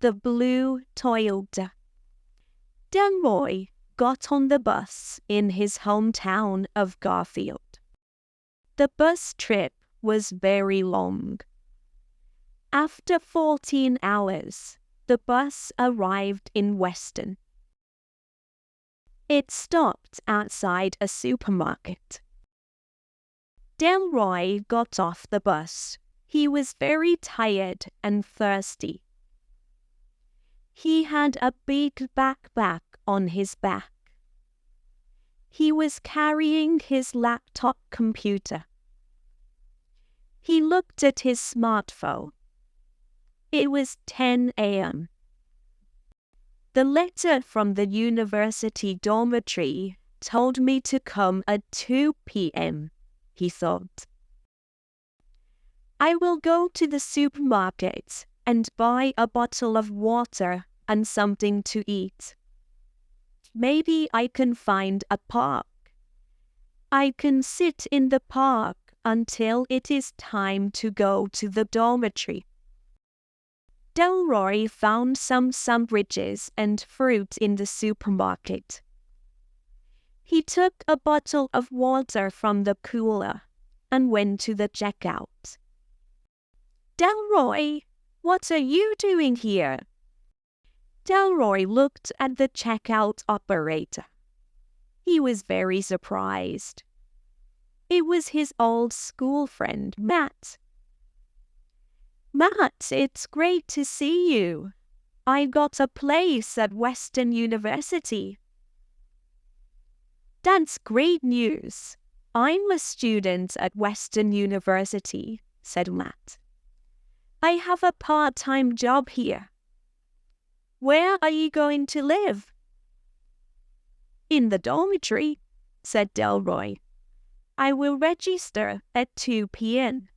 the blue Toyota. Delroy got on the bus in his hometown of Garfield. The bus trip was very long. After 14 hours, the bus arrived in Weston. It stopped outside a supermarket. Delroy got off the bus. He was very tired and thirsty. He had a big backpack on his back. He was carrying his laptop computer. He looked at his smartphone. It was 10 a.m. The letter from the university dormitory told me to come at 2 p.m., he thought. I will go to the supermarket and buy a bottle of water and something to eat. Maybe I can find a park. I can sit in the park until it is time to go to the dormitory. Delroy found some sandwiches and fruit in the supermarket. He took a bottle of water from the cooler and went to the checkout. Delroy, what are you doing here? Delroy looked at the checkout operator. He was very surprised. It was his old school friend, Matt. Matt, it's great to see you. I got a place at Western University. That's great news. I'm a student at Western University, said Matt. I have a part-time job here. Where are you going to live? In the dormitory, said Delroy. I will register at 2 p.m.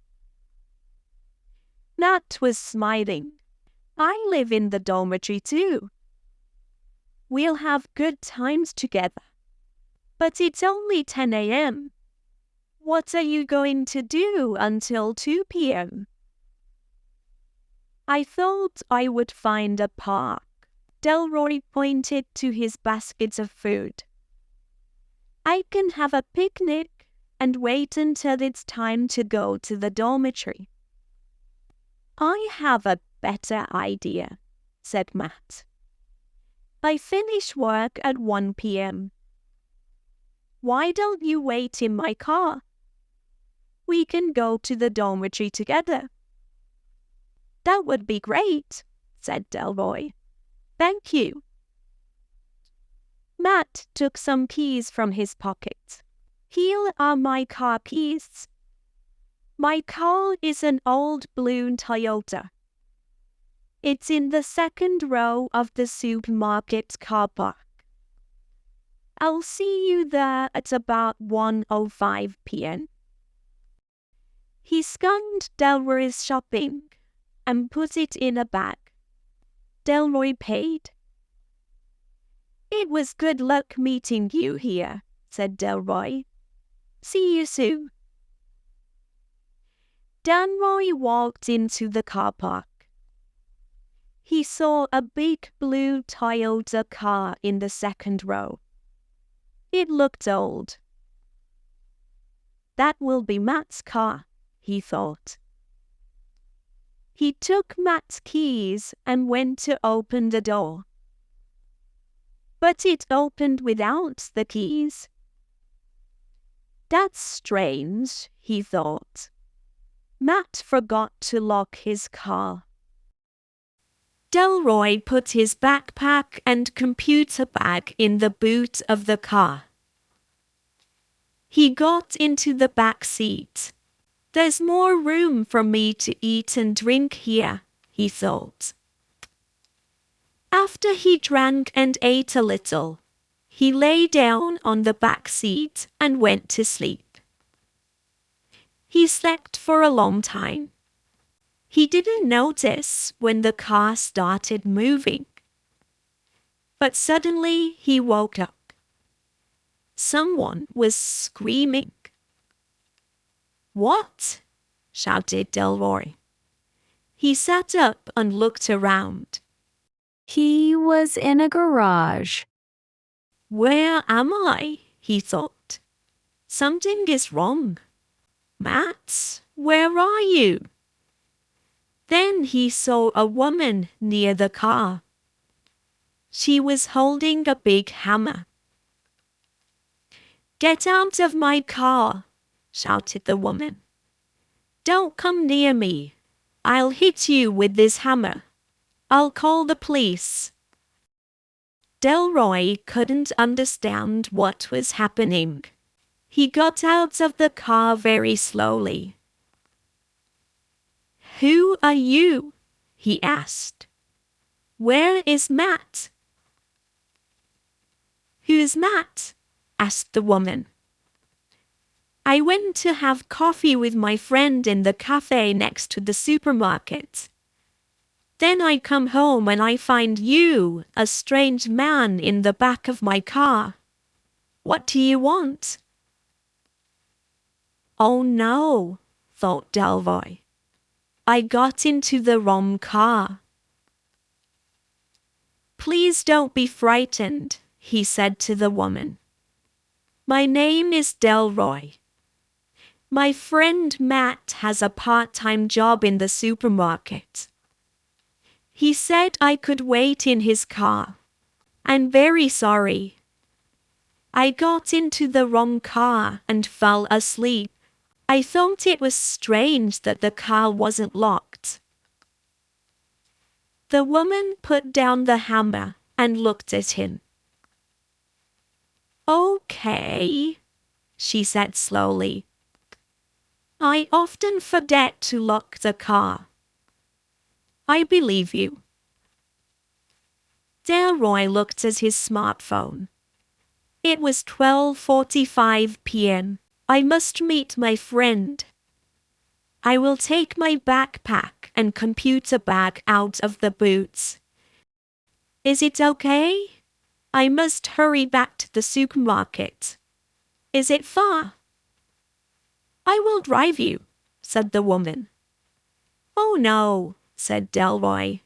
Matt was smiling. I live in the dormitory too. We'll have good times together. But it's only 10 a.m. What are you going to do until 2 p.m.? I thought I would find a park. Delroy pointed to his baskets of food. I can have a picnic and wait until it's time to go to the dormitory. I have a better idea, said Matt. I finish work at 1 p.m. Why don't you wait in my car? We can go to the dormitory together. That would be great, said Delroy. Thank you. Matt took some keys from his pocket. Here are my car keys. My car is an old blue Toyota. It's in the second row of the supermarket car park. I'll see you there at about 1:05 p.m. He scanned Delroy's shopping and put it in a bag. Delroy paid. It was good luck meeting you here, said Delroy. See you soon. Delroy walked into the car park. He saw a big blue Toyota car in the second row. It looked old. That will be Matt's car, he thought. He took Matt's keys and went to open the door. But it opened without the keys. That's strange, he thought. Matt forgot to lock his car. Delroy put his backpack and computer bag in the boot of the car. He got into the back seat. There's more room for me to eat and drink here, he thought. After he drank and ate a little, he lay down on the back seat and went to sleep. He slept for a long time. He didn't notice when the car started moving. But suddenly he woke up. Someone was screaming. What? Shouted Delroy. He sat up and looked around. He was in a garage. Where am I? He thought. Something is wrong. Matt, where are you? Then he saw a woman near the car. She was holding a big hammer. Get out of my car, shouted the woman. Don't come near me. I'll hit you with this hammer. I'll call the police. Delroy couldn't understand what was happening. He got out of the car very slowly. Who are you? He asked. Where is Matt? Who's Matt? Asked the woman. I went to have coffee with my friend in the cafe next to the supermarket. Then I come home and I find you, a strange man, in the back of my car. What do you want? Oh no, thought Delroy. I got into the wrong car. Please don't be frightened, he said to the woman. My name is Delroy. My friend Matt has a part-time job in the supermarket. He said I could wait in his car. I'm very sorry. I got into the wrong car and fell asleep. I thought it was strange that the car wasn't locked. The woman put down the hammer and looked at him. Okay, she said slowly. I often forget to lock the car. I believe you. Delroy looked at his smartphone. It was 12:45 p.m. I must meet my friend. I will take my backpack and computer bag out of the boots. Is it okay? I must hurry back to the supermarket. Is it far? I will drive you, said the woman. Oh no, said Delroy.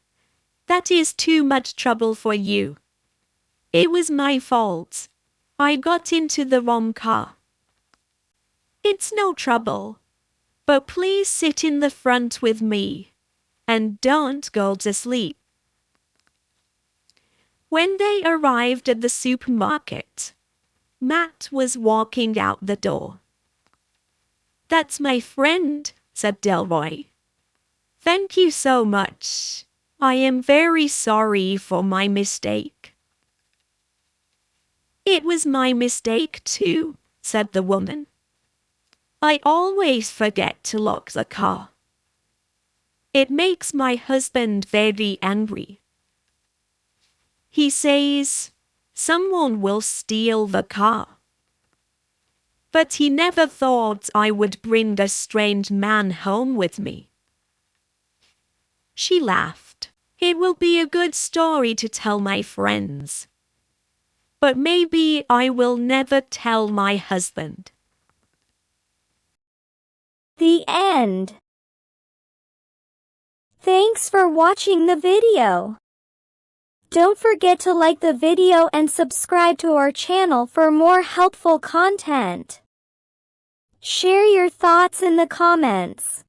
That is too much trouble for you. It was my fault. I got into the wrong car. It's no trouble, but please sit in the front with me, and don't go to sleep. When they arrived at the supermarket, Matt was walking out the door. That's my friend, said Delroy. Thank you so much. I am very sorry for my mistake. It was my mistake too, said the woman. I always forget to lock the car. It makes my husband very angry. He says, someone will steal the car. But he never thought I would bring a strange man home with me. She laughed. It will be a good story to tell my friends. But maybe I will never tell my husband. The end. Thanks for watching the video. Don't forget to like the video and subscribe to our channel for more helpful content. Share your thoughts in the comments.